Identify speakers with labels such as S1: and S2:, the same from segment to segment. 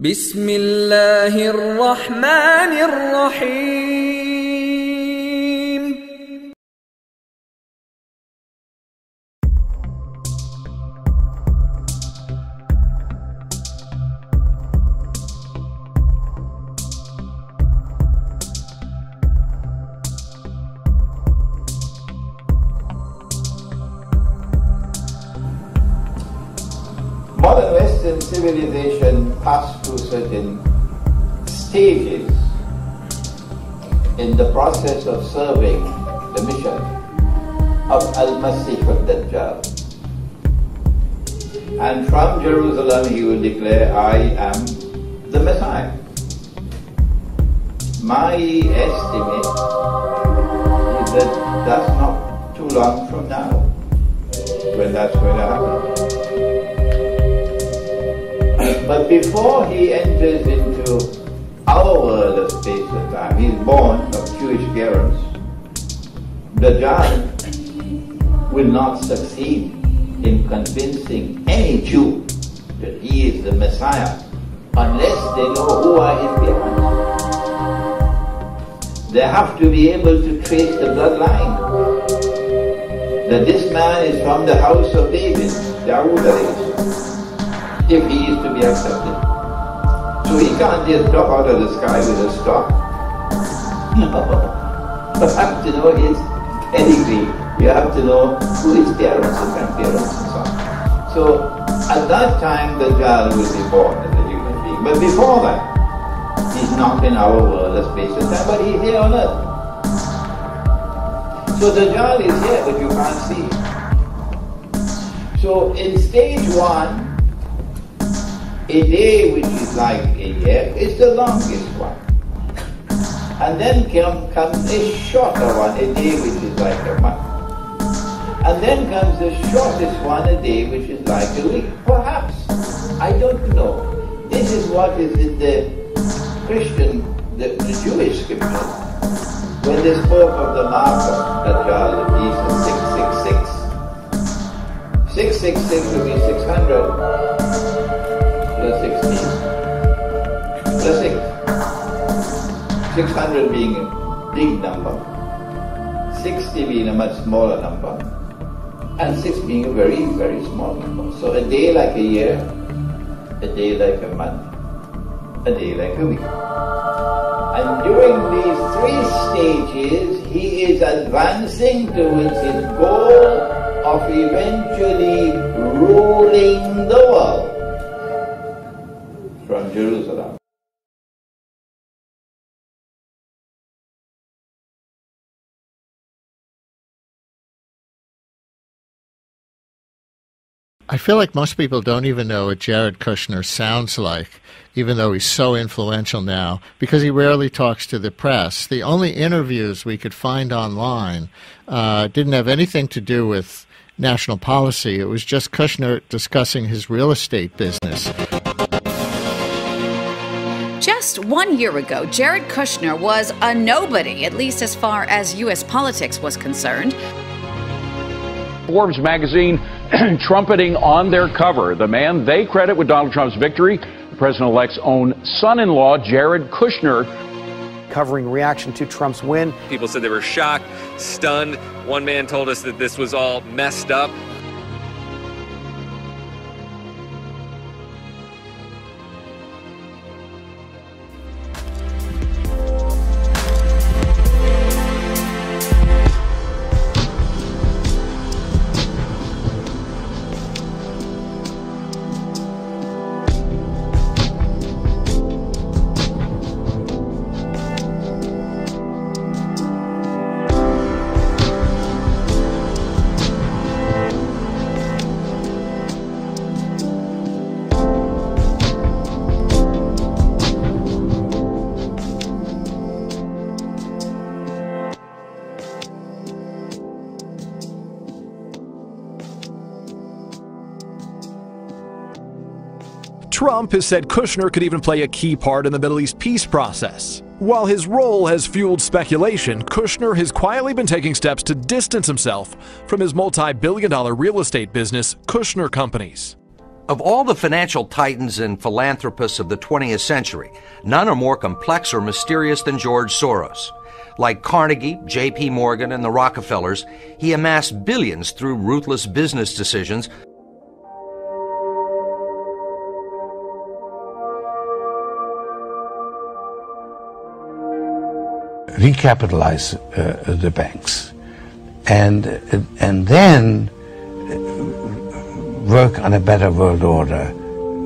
S1: Bismillahirrahmanirrahim.
S2: Modern Western civilization passed through certain stages in the process of serving the mission of Al-Masih al-Dajjal. And from Jerusalem he will declare, I am the Messiah. My estimate is that that's not too long from now when that's going to happen. But before he enters into our world of space and time, he is born of Jewish parents. Dajjal will not succeed in convincing any Jew that he is the Messiah unless they know who are his parents. They have to be able to trace the bloodline. That this man is from the house of David, Haula, if he is to be accepted. So he can't just drop out of the sky with a star. No. You have to know his pedigree. You have to know who his parents and grandparents and so on. So at that time the Dajjal will be born as a human being. But before that, he's not in our world of space and time, but he's here on earth. So the Dajjal is here, but you can't see him. So in stage one, a day which is like a year is the longest one. And then comes a shorter one, a day which is like a month. And then comes the shortest one, a day which is like a week. Perhaps. I don't know. This is what is in the Christian, the Jewish scriptures. When they spoke of the mark of Dajjal, of Jesus 666. 666 will be 600. Plus 16, plus 6. 600 being a big number, 60 being a much smaller number, and 6 being a very, very small number. So a day like a year, a day like a month, a day like a week. And during these 3 stages, he is advancing towards his goal of eventually ruling the world from Jerusalem.
S3: I feel like most people don't even know what Jared Kushner sounds like, even though he's so influential now, because he rarely talks to the press. The only interviews we could find online didn't have anything to do with national policy. It was just Kushner discussing his real estate business.
S4: Just 1 year ago, Jared Kushner was a nobody, at least as far as U.S. politics was concerned.
S5: Forbes magazine trumpeting on their cover the man they credit with Donald Trump's victory, the president-elect's own son-in-law, Jared Kushner.
S6: Covering reaction to Trump's win.
S7: People said they were shocked, stunned. One man told us that this was all messed up.
S8: Trump has said Kushner could even play a key part in the Middle East peace process. While his role has fueled speculation, Kushner has quietly been taking steps to distance himself from his multi-billion-dollar real estate business, Kushner Companies.
S1: Of all the financial titans and philanthropists of the 20th century, none are more complex or mysterious than George Soros. Like Carnegie, J.P. Morgan, and the Rockefellers, he amassed billions through ruthless business decisions.
S9: Recapitalize the banks, and then work on a better world order,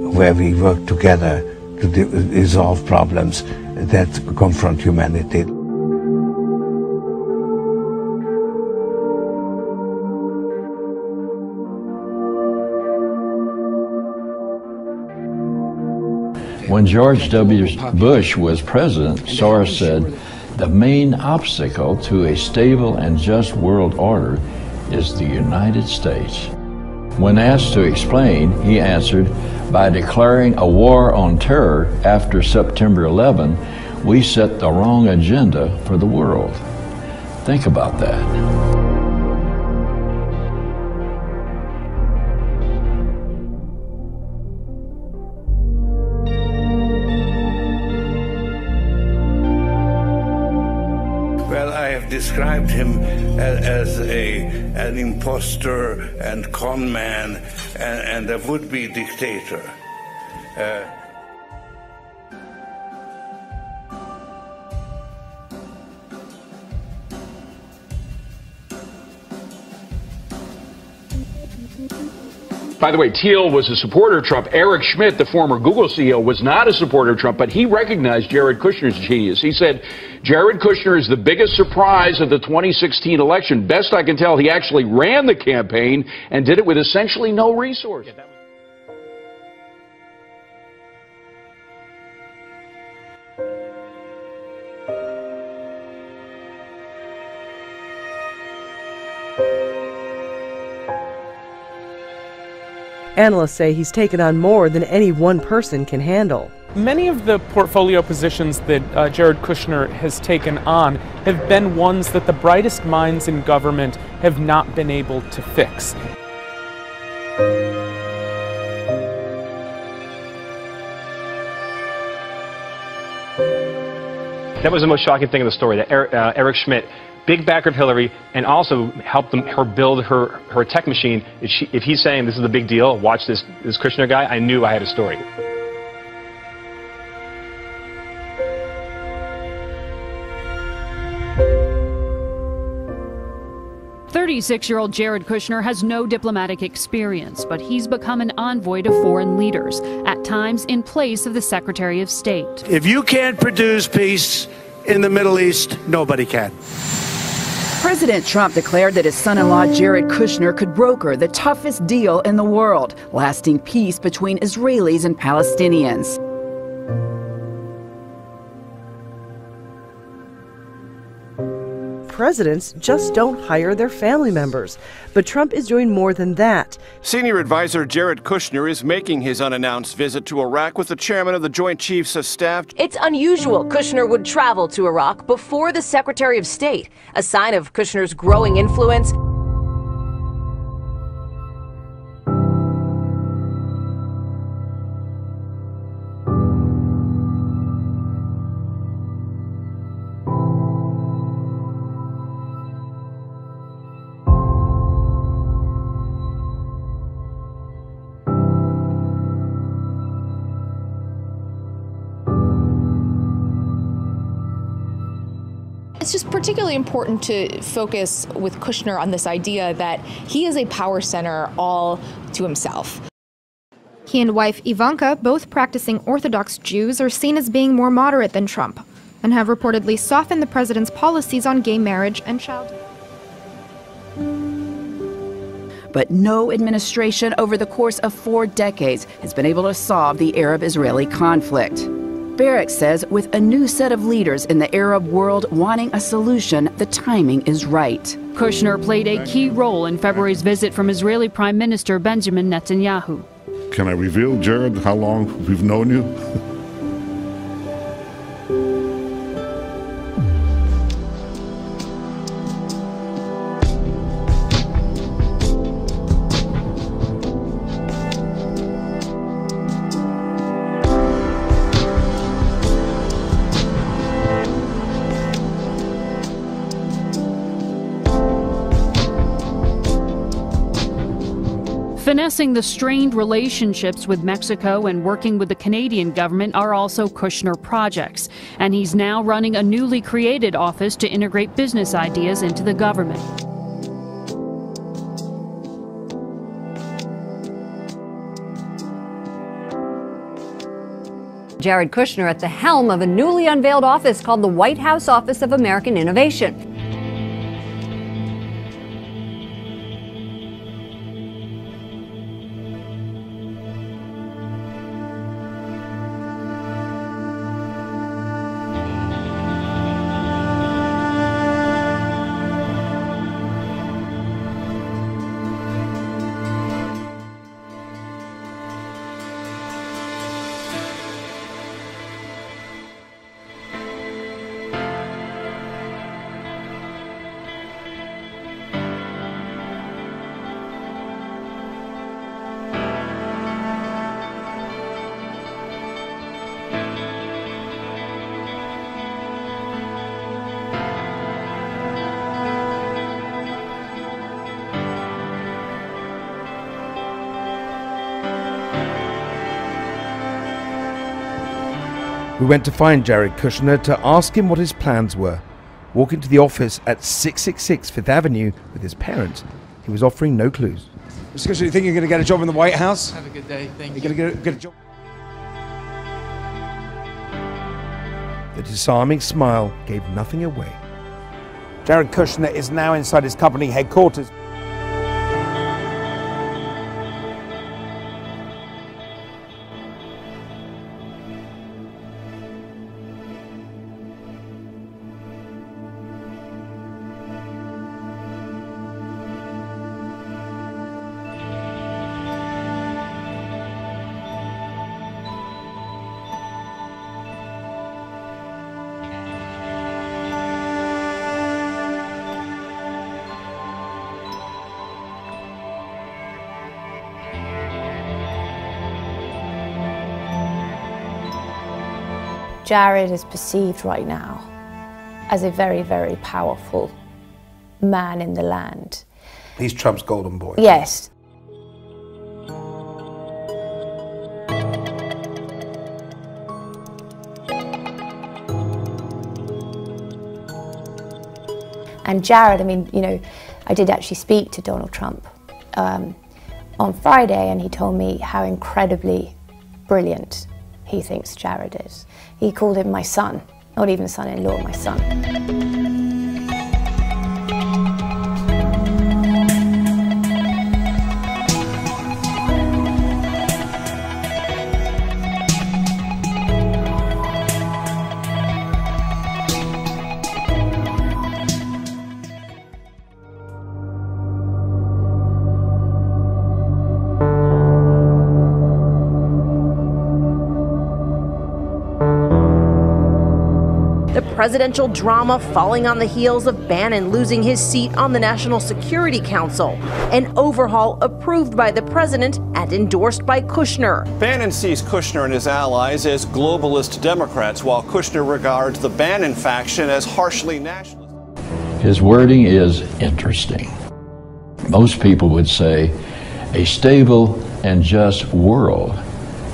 S9: where we work together to resolve problems that confront humanity.
S10: When George W. Bush was president, Soros said, "The main obstacle to a stable and just world order is the United States." When asked to explain, he answered, "By declaring a war on terror after September 11, we set the wrong agenda for the world." Think about that.
S11: Described him as an imposter and con man and a would-be dictator.
S5: By the way, Thiel was a supporter of Trump. Eric Schmidt, the former Google CEO, was not a supporter of Trump, but he recognized Jared Kushner's genius. He said, "Jared Kushner is the biggest surprise of the 2016 election. Best I can tell, he actually ran the campaign and did it with essentially no resources."
S12: Analysts say he's taken on more than any one person can handle.
S13: Many of the portfolio positions that Jared Kushner has taken on have been ones that the brightest minds in government have not been able to fix.
S14: That was the most shocking thing in the story, that Eric Schmidt, big backer of Hillary, and also helped her build her tech machine. If he's saying this is a big deal, watch this Kushner guy, I knew I had a story.
S15: "36-year-old Jared Kushner has no diplomatic experience, but he's become an envoy to foreign leaders, at times in place of the Secretary of State."
S16: If you can't produce peace in the Middle East, nobody can.
S17: President Trump declared that his son-in-law Jared Kushner could broker the toughest deal in the world, lasting peace between Israelis and Palestinians.
S12: Presidents just don't hire their family members. But Trump is doing more than that.
S18: Senior advisor Jared Kushner is making his unannounced visit to Iraq with the chairman of the Joint Chiefs of Staff.
S19: It's unusual Kushner would travel to Iraq before the Secretary of State, a sign of Kushner's growing influence.
S20: It's just particularly important to focus with Kushner on this idea that he is a power center all to himself.
S21: He and wife Ivanka, both practicing Orthodox Jews, are seen as being more moderate than Trump and have reportedly softened the president's policies on gay marriage and childhood.
S17: But no administration over the course of 4 decades has been able to solve the Arab-Israeli conflict. Barrack says with a new set of leaders in the Arab world wanting a solution, the timing is right.
S15: Kushner played a key role in February's visit from Israeli Prime Minister Benjamin Netanyahu.
S22: Can I reveal, Jared, how long we've known you?
S15: Finessing the strained relationships with Mexico and working with the Canadian government are also Kushner projects, and he's now running a newly created office to integrate business ideas into the government.
S2: Jared Kushner at the helm of a newly unveiled office called the White House Office of American Innovation.
S3: We went to find Jared Kushner to ask him what his plans were. Walking to the office at 666 Fifth Avenue with his parents, he was offering no clues.
S23: Mr. Kushner, you think you're going to get a job in the White House?
S24: Have a good day, thank you.
S23: You're going to get a job?
S3: The disarming smile gave nothing away.
S6: Jared Kushner is now inside his company headquarters.
S25: Jared is perceived right now as a very, very powerful man in the land.
S6: He's Trump's golden boy.
S25: Yes. And Jared, I mean, you know, I did actually speak to Donald Trump on Friday, and he told me how incredibly brilliant he thinks Jared is. He called him my son, not even son-in-law, my son.
S19: Presidential drama falling on the heels of Bannon losing his seat on the National Security Council. An overhaul approved by the president and endorsed by Kushner.
S18: Bannon sees Kushner and his allies as globalist Democrats, while Kushner regards the Bannon faction as harshly nationalist.
S10: His wording is interesting. Most people would say a stable and just world.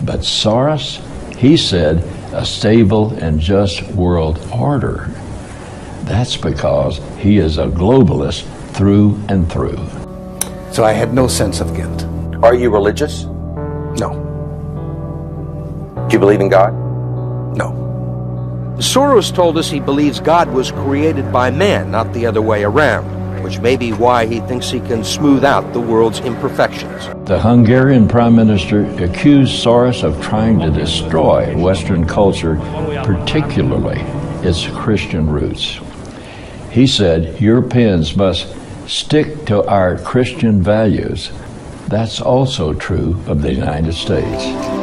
S10: But Soros, he said, a stable and just world order. That's because he is a globalist through and through.
S6: So I had no sense of guilt.
S1: Are you religious?
S6: No.
S1: Do you believe in God?
S6: No.
S1: Soros told us he believes God was created by man, not the other way around, which may be why he thinks he can smooth out the world's imperfections.
S10: The Hungarian Prime Minister accused Soros of trying to destroy Western culture, particularly its Christian roots. He said Europeans must stick to our Christian values. That's also true of the United States.